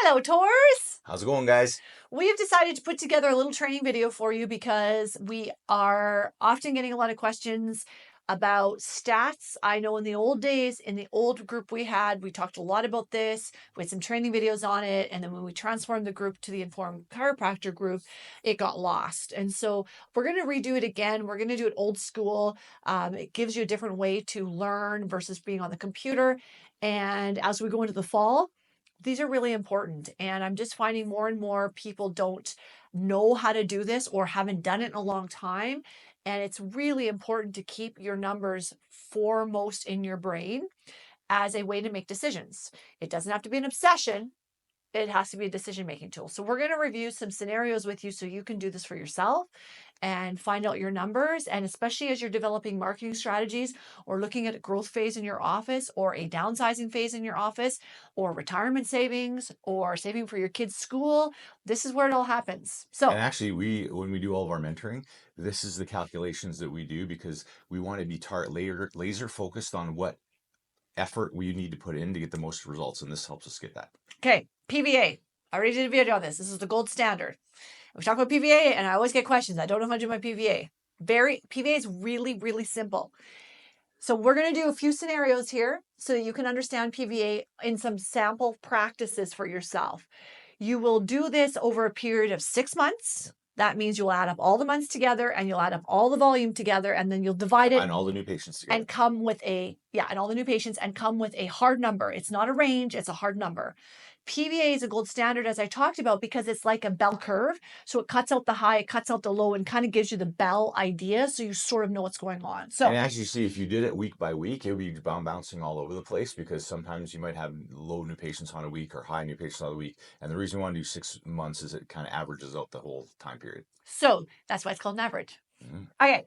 Hello, Taurus. How's it going, guys? We've decided to put together a little training video for you because we are often getting a lot of questions about stats. I know in the old days, in the old group we talked a lot about this. We had some training videos on it. And then when we transformed the group to the Informed Chiropractor group, it got lost. And so we're going to redo it again. We're going to do it old school. It gives you a different way to learn versus being on the computer. And as we go into the fall, these are really important. And I'm just finding more and more people don't know how to do this or haven't done it in a long time. And it's really important to keep your numbers foremost in your brain as a way to make decisions. It doesn't have to be an obsession. It has to be a decision-making tool. So we're going to review some scenarios with you so you can do this for yourself and find out your numbers. And especially as you're developing marketing strategies or looking at a growth phase in your office or a downsizing phase in your office or retirement savings or saving for your kids' school, this is where it all happens. So, And actually, when we do all of our mentoring, this is the calculations that we do because we want to be laser focused on what effort we need to put in to get the most results, and this helps us get that. Okay, PVA. I already did a video on this. This is the gold standard. We talk about PVA, and I always get questions. I don't know how to do my PVA. PVA is really, really simple. So we're going to do a few scenarios here so that you can understand PVA in some sample practices for yourself. You will do this over a period of 6 months. That means you'll add up all the months together and you'll add up all the volume together, and then you'll divide it And all the new patients together. and come with and all the new patients and come with a hard number. It's not a range, it's a hard number. PVA is a gold standard, as I talked about, because it's like a bell curve. So it cuts out the high, it cuts out the low, and kind of gives you the bell idea so you sort of know what's going on. So, and as you see, if you did it week by week, it would be bouncing all over the place because sometimes you might have low new patients on a week or high new patients on a week. And the reason we want to do 6 months is it kind of averages out the whole time period. So that's why it's called an average. Mm-hmm. Okay.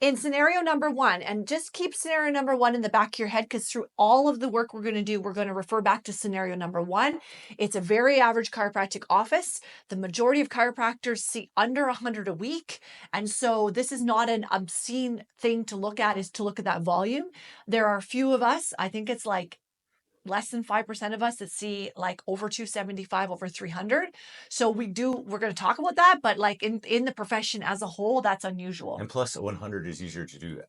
In scenario number 1, and just keep scenario number 1 in the back of your head because through all of the work we're going to do, we're going to refer back to scenario number 1. It's a very average chiropractic office. The majority of chiropractors see under 100 a week. And so this is not an obscene thing to look at, is to look at that volume. There are a few of us, I think it's like less than 5% of us that see like over 275, over 300. So we're going to talk about that, but like in the profession as a whole, that's unusual. And plus 100 is easier to do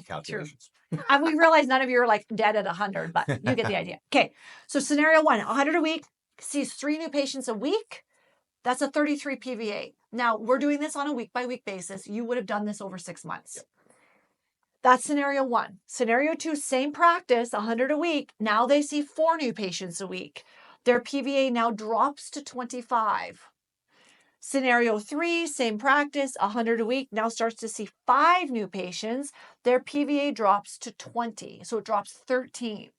calculations. And we realize none of you are like dead at 100, but you get the idea. Okay. So scenario 1, 100 a week, sees 3 new patients a week. That's a 33 PVA. Now we're doing this on a week by week basis. You would have done this over 6 months. Yep. That's scenario 1. Scenario 2, same practice, 100 a week. Now they see 4 new patients a week. Their PVA now drops to 25. Scenario 3, same practice, 100 a week. Now starts to see 5 new patients. Their PVA drops to 20. So it drops 13.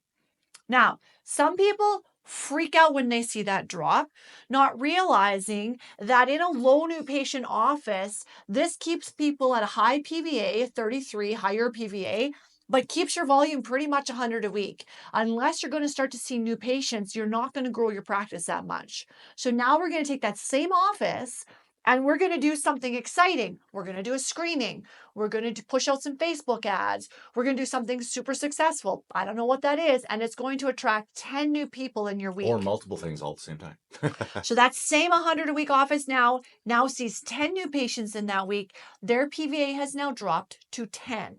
Now, some people freak out when they see that drop, not realizing that in a low new patient office, this keeps people at a high PVA, 33, higher PVA, but keeps your volume pretty much 100 a week. Unless you're going to start to see new patients, you're not going to grow your practice that much. So now we're going to take that same office and we're going to do something exciting. We're going to do a screening. We're going to push out some Facebook ads. We're going to do something super successful. I don't know what that is. And it's going to attract 10 new people in your week. Or multiple things all at the same time. So that same 100 a week office now sees 10 new patients in that week. Their PVA has now dropped to 10.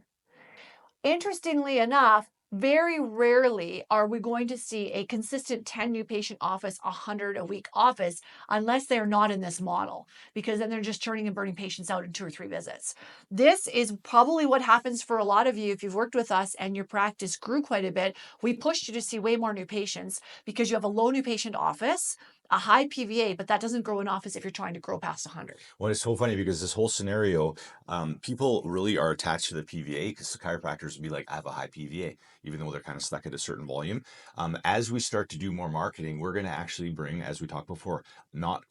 Interestingly enough, very rarely are we going to see a consistent 10 new patient office, 100 a week office, unless they're not in this model, because then they're just churning and burning patients out in 2 or 3 visits. This is probably what happens for a lot of you if you've worked with us and your practice grew quite a bit. We pushed you to see way more new patients because you have a low new patient office, a high PVA, but that doesn't grow an office if you're trying to grow past 100. Well, it's so funny because this whole scenario, people really are attached to the PVA because the chiropractors would be like, I have a high PVA, even though they're kind of stuck at a certain volume. As we start to do more marketing, we're going to actually bring, as we talked before, not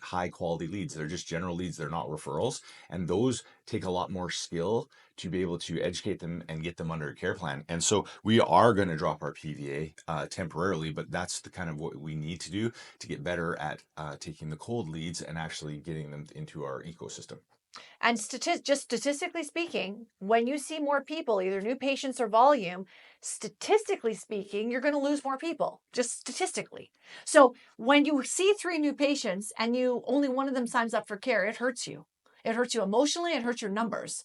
high quality leads. They're just general leads. They're not referrals. And those take a lot more skill to be able to educate them and get them under a care plan. And so we are going to drop our PVA temporarily, but that's the kind of what we need to do to get better at taking the cold leads and actually getting them into our ecosystem. And just statistically speaking, when you see more people, either new patients or volume, statistically speaking, you're going to lose more people, just statistically. So when you see 3 new patients and only one of them signs up for care, it hurts you. It hurts you emotionally, it hurts your numbers.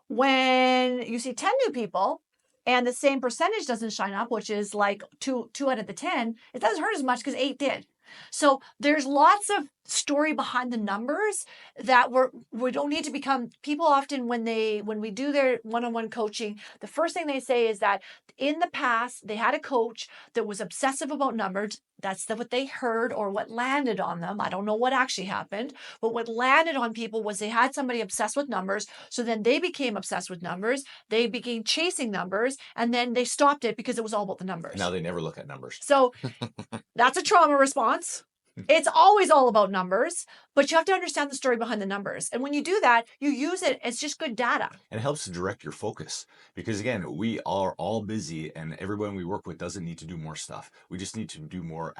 When you see 10 new people and the same percentage doesn't shine up, which is like 2 out of the 10, it doesn't hurt as much because 8 did. So there's lots of story behind the numbers that we don't need to become people. Often when we do their one-on-one coaching, the first thing they say is that in the past they had a coach that was obsessive about numbers. That's what they heard or what landed on them. I don't know what actually happened, but what landed on people was they had somebody obsessed with numbers. So then they became obsessed with numbers. They began chasing numbers, and then they stopped it because it was all about the numbers. Now they never look at numbers. So that's a trauma response. It's always all about numbers, but you have to understand the story behind the numbers. And when you do that, you use it as just good data. And it helps to direct your focus because, again, we are all busy and everyone we work with doesn't need to do more stuff. We just need to do more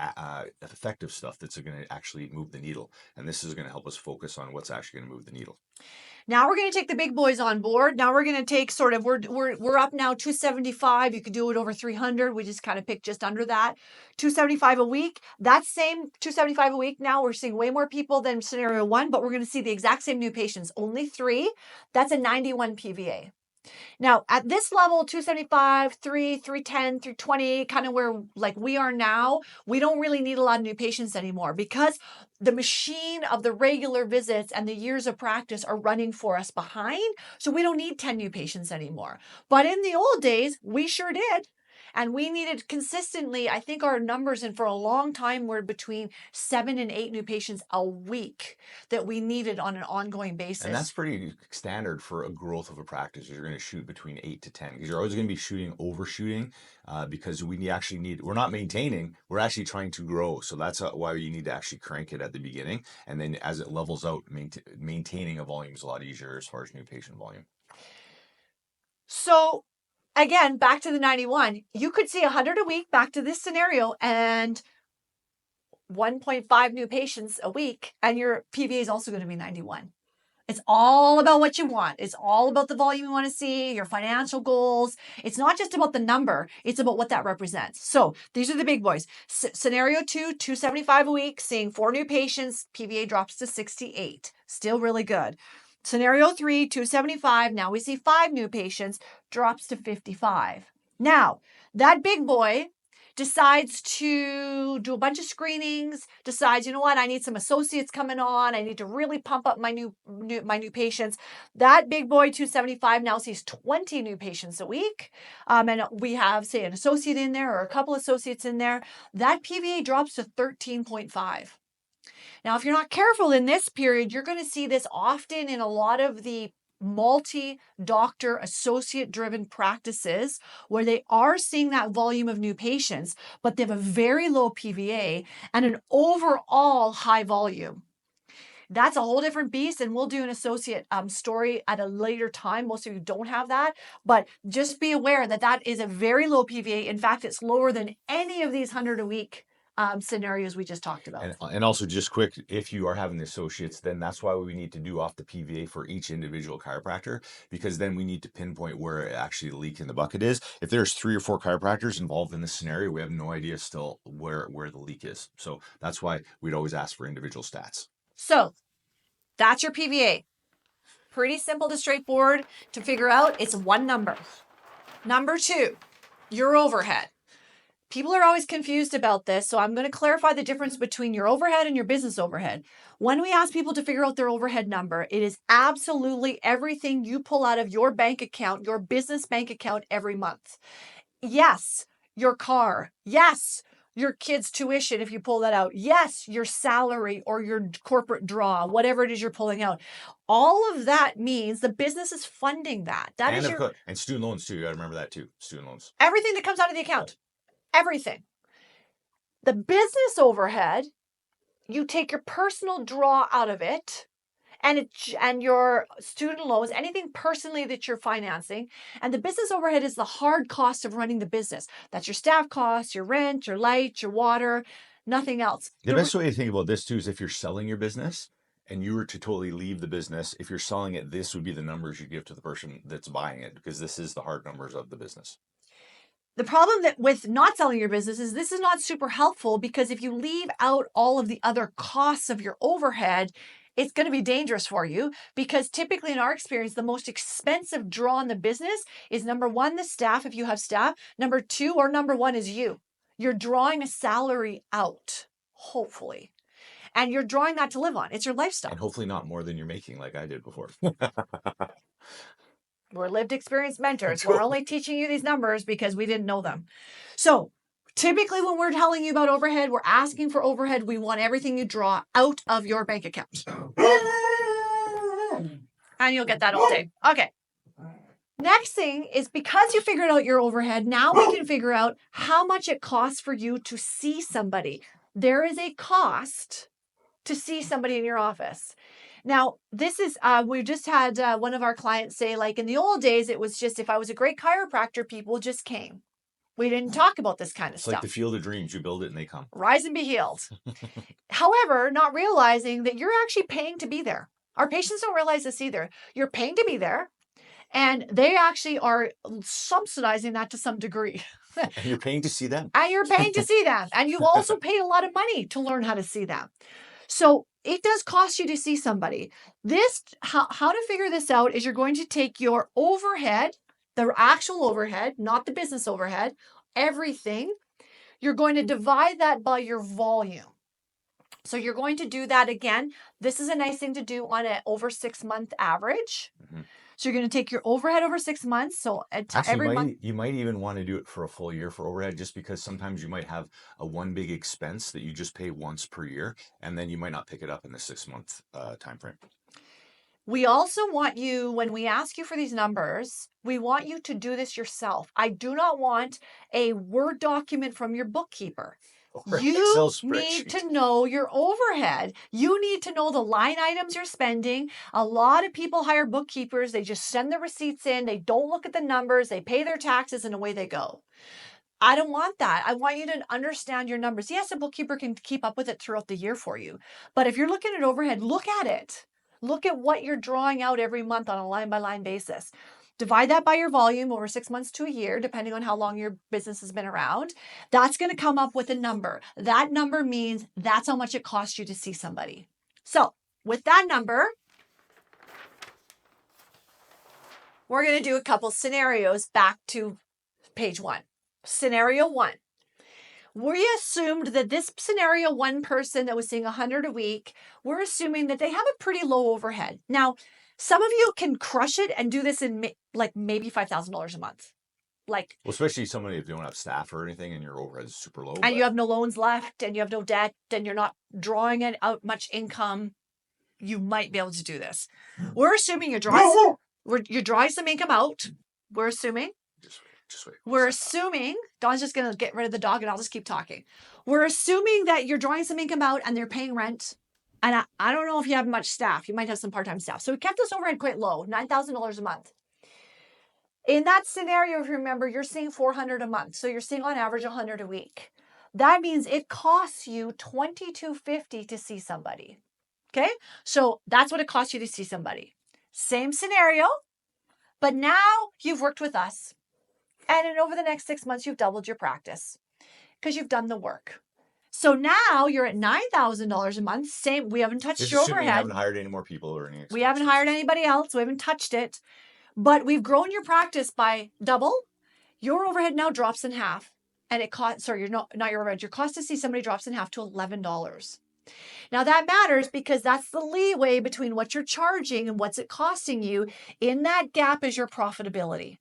effective stuff that's going to actually move the needle. And this is going to help us focus on what's actually going to move the needle. Now we're going to take the big boys on board. Now we're going to take we're up now 275. You could do it over 300. We just kind of picked just under that. 275 a week. That same 275 a week. Now we're seeing way more people than scenario 1, but we're going to see the exact same new patients. Only 3. That's a 91 PVA. Now, at this level, 275, 3, 310, 320, kind of where like we are now, we don't really need a lot of new patients anymore because the machine of the regular visits and the years of practice are running for us behind. So we don't need 10 new patients anymore. But in the old days, we sure did. And we needed consistently, I think our numbers, and for a long time, were between 7 and 8 new patients a week that we needed on an ongoing basis. And that's pretty standard for a growth of a practice. You're going to shoot between 8 to 10 because you're always going to be overshooting because we're not maintaining, we're actually trying to grow. So that's why you need to actually crank it at the beginning. And then as it levels out, maintaining a volume is a lot easier as far as new patient volume. So again, back to the 91, you could see 100 a week back to this scenario and 1.5 new patients a week, and your PVA is also going to be 91. It's all about what you want. It's all about the volume you want to see, your financial goals. It's not just about the number. It's about what that represents. So these are the big boys. Scenario 2, 275 a week, seeing 4 new patients, PVA drops to 68. Still really good. Scenario 3, 275. Now we see 5 new patients, drops to 55. Now, that big boy decides to do a bunch of screenings, decides, you know what, I need some associates coming on. I need to really pump up my new patients. That big boy, 275, now sees 20 new patients a week. And we have, say, an associate in there or a couple associates in there. That PVA drops to 13.5. Now, if you're not careful in this period, you're going to see this often in a lot of the multi-doctor associate-driven practices where they are seeing that volume of new patients, but they have a very low PVA and an overall high volume. That's a whole different beast, and we'll do an associate story at a later time. Most of you don't have that, but just be aware that that is a very low PVA. In fact, it's lower than any of these 100 a week scenarios we just talked about. And also just quick, if you are having the associates, then that's why we need to do off the PVA for each individual chiropractor, because then we need to pinpoint where actually the leak in the bucket is. If there's 3 or 4 chiropractors involved in this scenario, we have no idea still where the leak is. So that's why we'd always ask for individual stats. So that's your PVA. Pretty simple to straightforward to figure out. It's one number. Number 2, your overhead. People are always confused about this, so I'm going to clarify the difference between your overhead and your business overhead. When we ask people to figure out their overhead number, it is absolutely everything you pull out of your bank account, your business bank account every month. Yes, your car. Yes, your kids' tuition if you pull that out. Yes, your salary or your corporate draw, whatever it is you're pulling out. All of that means the business is funding that. And student loans too. You got to remember that too. Student loans. Everything that comes out of the account. Everything. The business overhead, you take your personal draw out of it and your student loans, anything personally that you're financing. And the business overhead is the hard cost of running the business. That's your staff costs, your rent, your light, your water, nothing else. The best way to think about this too is if you're selling your business and you were to totally leave the business, if you're selling it, this would be the numbers you give to the person that's buying it, because this is the hard numbers of the business. The problem that with not selling your business is this is not super helpful, because if you leave out all of the other costs of your overhead, it's going to be dangerous for you, because typically in our experience, the most expensive draw in the business is number one, the staff, if you have staff. Number two, or number one is you. You're drawing a salary out, hopefully. And you're drawing that to live on. It's your lifestyle. And hopefully not more than you're making, like I did before. We're lived experience mentors. We're only teaching you these numbers because we didn't know them. So typically when we're telling you about overhead, we're asking for overhead. We want everything you draw out of your bank account. And you'll get that all day. Okay. Next thing is, because you figured out your overhead, now we can figure out how much it costs for you to see somebody. There is a cost to see somebody in your office. Now, this is, we just had one of our clients say, like, in the old days, it was just, if I was a great chiropractor, people just came. We didn't talk about this kind of It's stuff. like the field of dreams. You build it and they come. Rise and be healed. However, not realizing that you're actually paying to be there. Our patients don't realize this either. You're paying to be there, and they actually are subsidizing that to some degree. And you're paying to see them. And you're paying to see them. And you also paid a lot of money to learn how to see them. So it does cost you to see somebody. This, how to figure this out is, you're going to take your overhead, the actual overhead, not the business overhead, everything. You're going to divide that by your volume. So you're going to do that again. This is a nice thing to do on an over 6 month average. Mm-hmm. So you're going to take your overhead over 6 months. So every month, you might even want to do it for a full year for overhead, just because sometimes you might have a one big expense that you just pay once per year, and then you might not pick it up in the 6 month time frame. We also want you, when we ask you for these numbers, we want you to do this yourself. I do not want a Word document from your bookkeeper. You need to know your overhead. You need to know the line items you're spending. A lot of people hire bookkeepers. They just send the receipts in. They don't look at the numbers. They pay their taxes and away they go. I don't want that. I want you to understand your numbers. Yes, a bookkeeper can keep up with it throughout the year for you. But if you're looking at overhead, look at it. Look at what you're drawing out every month on a line-by-line basis. Divide that by your volume over 6 months to a year, depending on how long your business has been around. That's going to come up with a number. That number means that's how much it costs you to see somebody. So with that number, we're going to do a couple scenarios back to page 1. Scenario 1. We assumed that this scenario 1 person that was seeing 100 a week, we're assuming that they have a pretty low overhead. Now, some of you can crush it and do this in like maybe $5,000 a month. Like, well, especially somebody if you don't have staff or anything and your overhead is super low. And you have no loans left and you have no debt and you're not drawing out much income, you might be able to do this. We're assuming you're drawing some income out. We're assuming. Just wait. We're assuming, Dawn's just going to get rid of the dog and I'll just keep talking. We're assuming that you're drawing some income out and they're paying rent. And I don't know if you have much staff. You might have some part-time staff. So we kept this overhead quite low, $9,000 a month. In that scenario, if you remember, you're seeing $400 a month. So you're seeing on average $100 a week. That means it costs you $2,250 to see somebody. Okay? So that's what it costs you to see somebody. Same scenario, but now you've worked with us. And over the next 6 months, you've doubled your practice because you've done the work. So now you're at $9,000 a month. Same. We haven't touched your overhead. We haven't hired any more people or any. We haven't hired anybody else. We haven't touched it. But we've grown your practice by double. Your overhead now drops in half. And it costs, sorry, not your overhead. Your cost to see somebody drops in half to $11. Now that matters because that's the leeway between what you're charging and what's it costing you. In that gap is your profitability.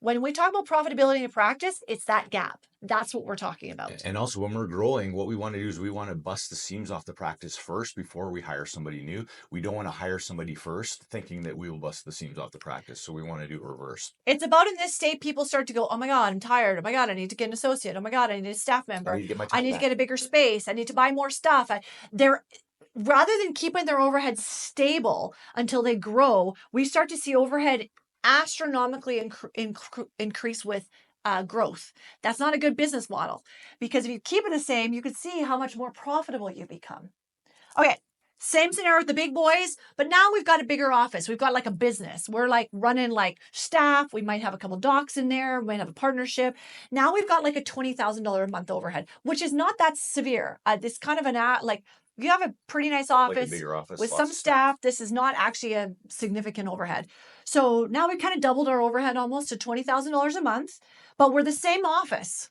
When we talk about profitability in practice, it's that gap. That's what we're talking about. And also when we're growing, what we want to do is we want to bust the seams off the practice first before we hire somebody new. We don't want to hire somebody first thinking that we will bust the seams off the practice. So we want to do it reverse. It's about in this state, people start to go, oh my God, I'm tired. Oh my God, I need to get an associate. Oh my God, I need a staff member. I need to get a bigger space. I need to buy more stuff. Rather than keeping their overhead stable until they grow, we start to see overhead astronomically increase with growth. That's not a good business model because if you keep it the same, you can see how much more profitable you become. Okay, Same scenario with the big boys, but now we've got a bigger office. We've got like a business. We're like running like staff. We might have a couple docs in there. We might have a partnership. Now we've got like a $20,000 a month overhead, which is not that severe. It's kind of like you have a pretty nice Like a office bigger office with lots some of staff. This is not actually a significant overhead. So now we kind of doubled our overhead almost to $20,000 a month, but we're the same office.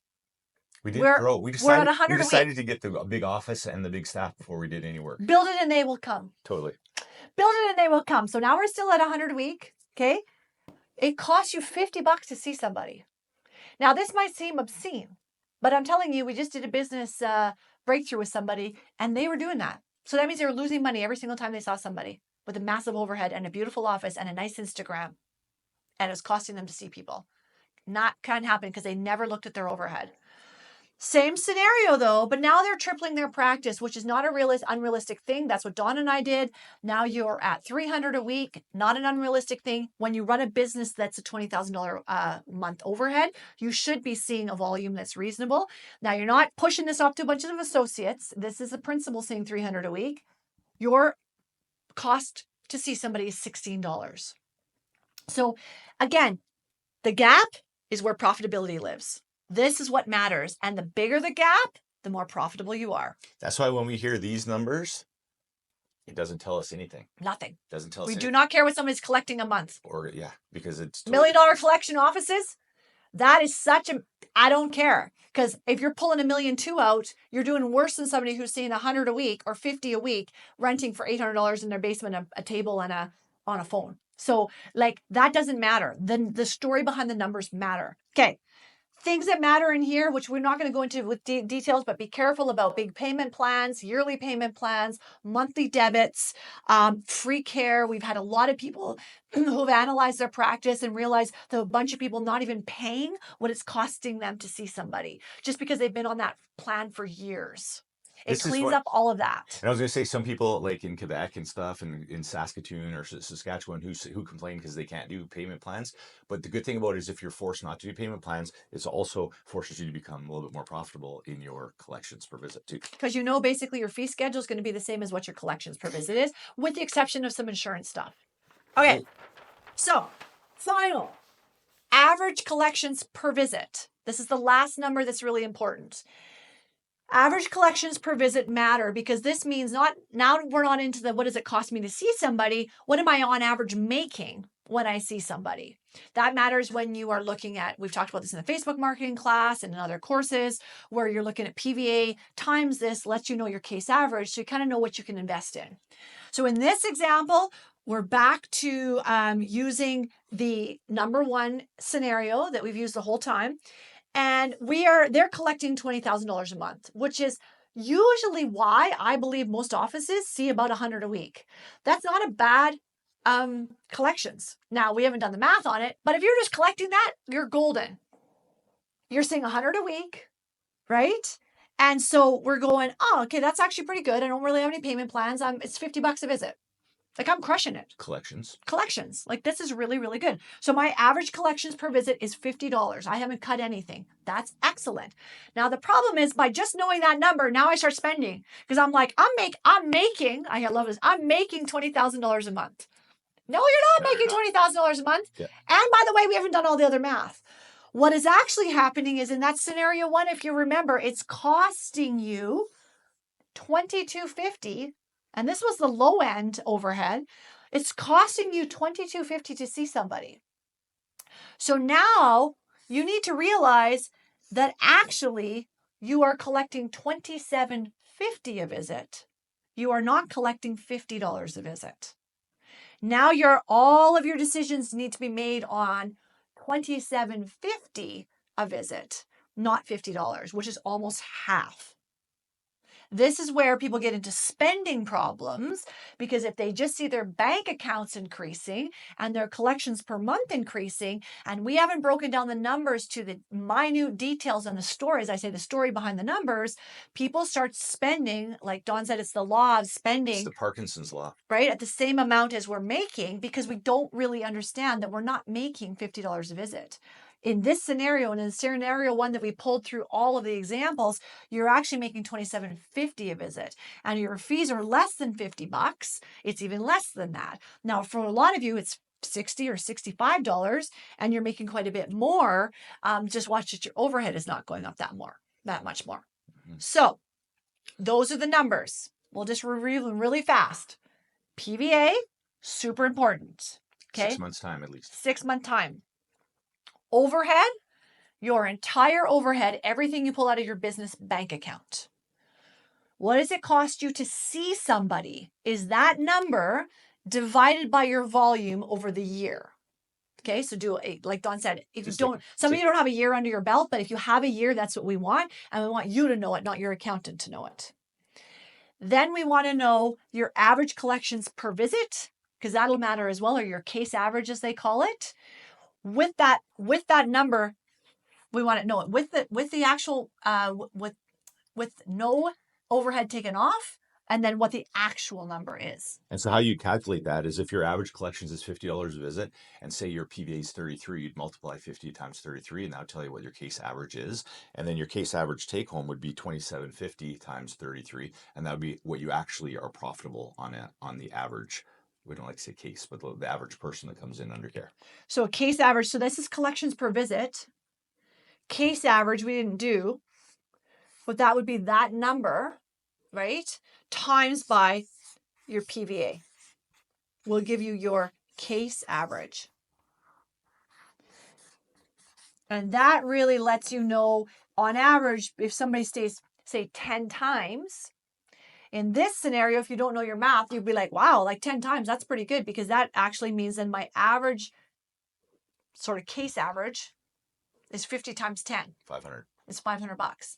We didn't We're grow. We at decided 100 we a week. decided to get the big office and the big staff before we did any work. Build it and they will come. Totally. Build it and they will come. So now we're still at 100 a week. Okay. It costs you $50 to see somebody. Now this might seem obscene, but I'm telling you, we just did a business breakthrough with somebody and they were doing that. So that means they were losing money every single time they saw somebody with a massive overhead and a beautiful office and a nice Instagram. And it was costing them to see people. Not can't happen because they never looked at their overhead. Same scenario though, but now they're tripling their practice, which is not a unrealistic thing. That's what Dawn and I did. Now you're at 300 a week, not an unrealistic thing. When you run a business that's a $20,000 a month overhead, you should be seeing a volume that's reasonable. Now you're not pushing this off to a bunch of associates. This is the principal seeing 300 a week. Your cost to see somebody is $16. So again, the gap is where profitability lives. This is what matters. And the bigger the gap, the more profitable you are. That's why when we hear these numbers, it doesn't tell us anything. Nothing. Doesn't tell us We anything. do not care what somebody's collecting a month. Or yeah, because it's $1 million collection offices, that is I don't care. Because if you're pulling $1.2 million out, you're doing worse than somebody who's seeing 100 a week or 50 a week, renting for $800 in their basement, a table and on a phone. So like that doesn't matter. The story behind the numbers matter. Okay. Things that matter in here, which we're not going to go into with details, but be careful about big payment plans, yearly payment plans, monthly debits, free care. We've had a lot of people who have analyzed their practice and realized that a bunch of people not even paying what it's costing them to see somebody just because they've been on that plan for years. It cleans up all of that. And I was going to say some people like in Quebec and stuff and in Saskatoon or Saskatchewan who complain because they can't do payment plans. But the good thing about it is if you're forced not to do payment plans, it also forces you to become a little bit more profitable in your collections per visit too. Because basically your fee schedule is going to be the same as what your collections per visit is, with the exception of some insurance stuff. Okay, so final. Average collections per visit. This is the last number that's really important. Average collections per visit matter because this means now we're not into what does it cost me to see somebody? What am I on average making when I see somebody? That matters when you are looking at, we've talked about this in the Facebook marketing class and in other courses where you're looking at PVA times this lets you know your case average so you kind of know what you can invest in. So in this example, we're back to using the number one scenario that we've used the whole time. And they're collecting $20,000 a month, which is usually why I believe most offices see about 100 a week. That's not a bad collections. Now, we haven't done the math on it, but if you're just collecting that, you're golden. You're seeing 100 a week, right? And so we're going, oh, okay, that's actually pretty good. I don't really have any payment plans. It's $50 a visit. Like I'm crushing it. Collections. Like this is really, really good. So my average collections per visit is $50. I haven't cut anything. That's excellent. Now the problem is by just knowing that number, now I start spending because I'm like, I'm making $20,000 a month. No, you're not making $20,000 a month. Yeah. And by the way, we haven't done all the other math. What is actually happening is in that scenario one, if you remember, it's costing you $22.50. And this was the low end overhead. It's costing you $22.50 to see somebody. So now you need to realize that actually you are collecting $27.50 a visit. You are not collecting $50 a visit. Now all of your decisions need to be made on $27.50 a visit, not $50, which is almost half. This is where people get into spending problems because if they just see their bank accounts increasing and their collections per month increasing, and we haven't broken down the numbers to the minute details on the story, as I say, the story behind the numbers, people start spending, like Dawn said, it's the law of spending. It's the Parkinson's law. Right? At the same amount as we're making because we don't really understand that we're not making $50 a visit. In this scenario, and in scenario one that we pulled through all of the examples, you're actually making $27.50 a visit, and your fees are less than $50. It's even less than that. Now, for a lot of you, it's $60 or $65, and you're making quite a bit more. Just watch that your overhead is not going up that much more. So those are the numbers. We'll just review them really fast. PVA, super important. Okay. 6 months time at least. 6-month time. Overhead, your entire overhead, everything you pull out of your business bank account. What does it cost you to see somebody? Is that number divided by your volume over the year. Okay, so like Don said, if you don't, some of you don't have a year under your belt, but if you have a year, that's what we want. And we want you to know it, not your accountant to know it. Then we want to know your average collections per visit, because that'll matter as well, or your case average, as they call it. With that number, we want to know it with the actual with no overhead taken off, and then what the actual number is. And so how you calculate that is if your average collections is $50 a visit, and say your PVA is 33, you'd multiply 50 times 33, and that'll tell you what your case average is. And then your case average take home would be $27.50 times 33, and that would be what you actually are profitable on the average. We don't like to say case, but the average person that comes in under care. So a case average, so this is collections per visit. Case average we didn't do, but that would be that number, right? Times by your PVA will give you your case average. And that really lets you know, on average, if somebody stays, say, 10 times, in this scenario, if you don't know your math, you'd be like, wow, like 10 times, that's pretty good, because that actually means then my average sort of case average is 50 times 10. 500. It's $500.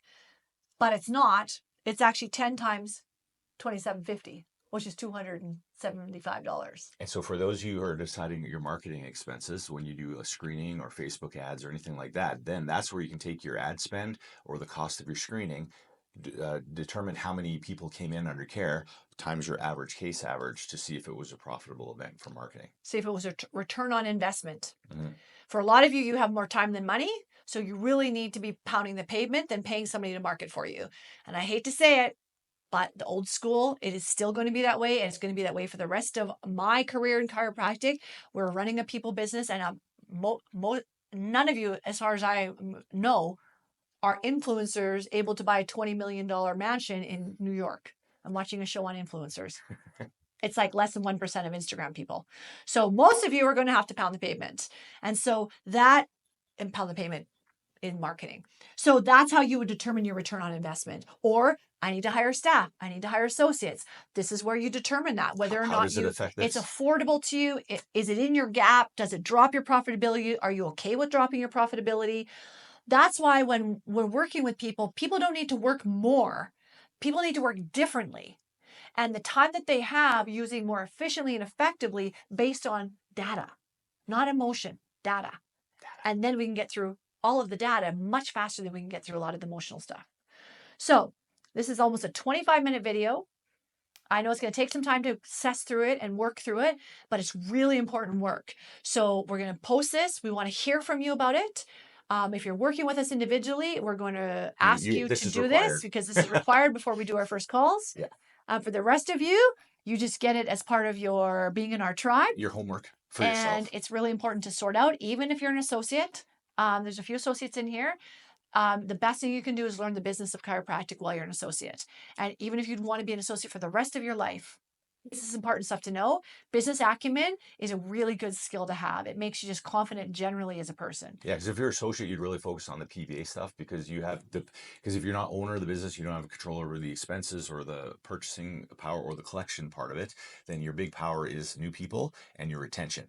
But it's not. It's actually 10 times $27.50, which is $275. And so for those of you who are deciding your marketing expenses, when you do a screening or Facebook ads or anything like that, then that's where you can take your ad spend or the cost of your screening, determine how many people came in under care times your average case average to see if it was a profitable event for marketing. See if it was a return on investment. Mm-hmm. For a lot of you, you have more time than money, so you really need to be pounding the pavement than paying somebody to market for you. And I hate to say it, but the old school, it is still going to be that way, and it's going to be that way for the rest of my career in chiropractic. We're running a people business, and none of you, as far as I know, are influencers able to buy a $20 million mansion in New York. I'm watching a show on influencers. It's like less than 1% of Instagram people. So most of you are going to have to pound the pavement. And pound the pavement in marketing. So that's how you would determine your return on investment. Or I need to hire staff. I need to hire associates. This is where you determine that, whether or How not does it affect this? it's affordable to you. Is it in your gap? Does it drop your profitability? Are you okay with dropping your profitability? That's why when we're working with people, people don't need to work more. People need to work differently. And the time that they have using more efficiently and effectively based on data, not emotion, data. And then we can get through all of the data much faster than we can get through a lot of the emotional stuff. So this is almost a 25-minute video. I know it's going to take some time to assess through it and work through it, but it's really important work. So we're going to post this. We want to hear from you about it. If you're working with us individually, we're going to ask you to do this because this is required before we do our first calls. Yeah. For the rest of you, you just get it as part of your being in our tribe. Your homework for yourself. And it's really important to sort out, even if you're an associate. There's a few associates in here. The best thing you can do is learn the business of chiropractic while you're an associate. And even if you'd want to be an associate for the rest of your life, this is important stuff to know. Business acumen is a really good skill to have. It makes you just confident generally as a person. Yeah, because if you're an associate, you'd really focus on the PVA stuff because if you're not owner of the business, you don't have control over the expenses or the purchasing power or the collection part of it, then your big power is new people and your retention.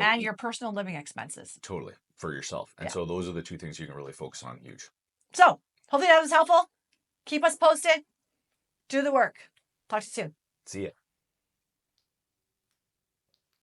And your personal living expenses. Totally, for yourself. And so those are the two things you can really focus on. Huge. So hopefully that was helpful. Keep us posted. Do the work. Talk to you soon. See ya.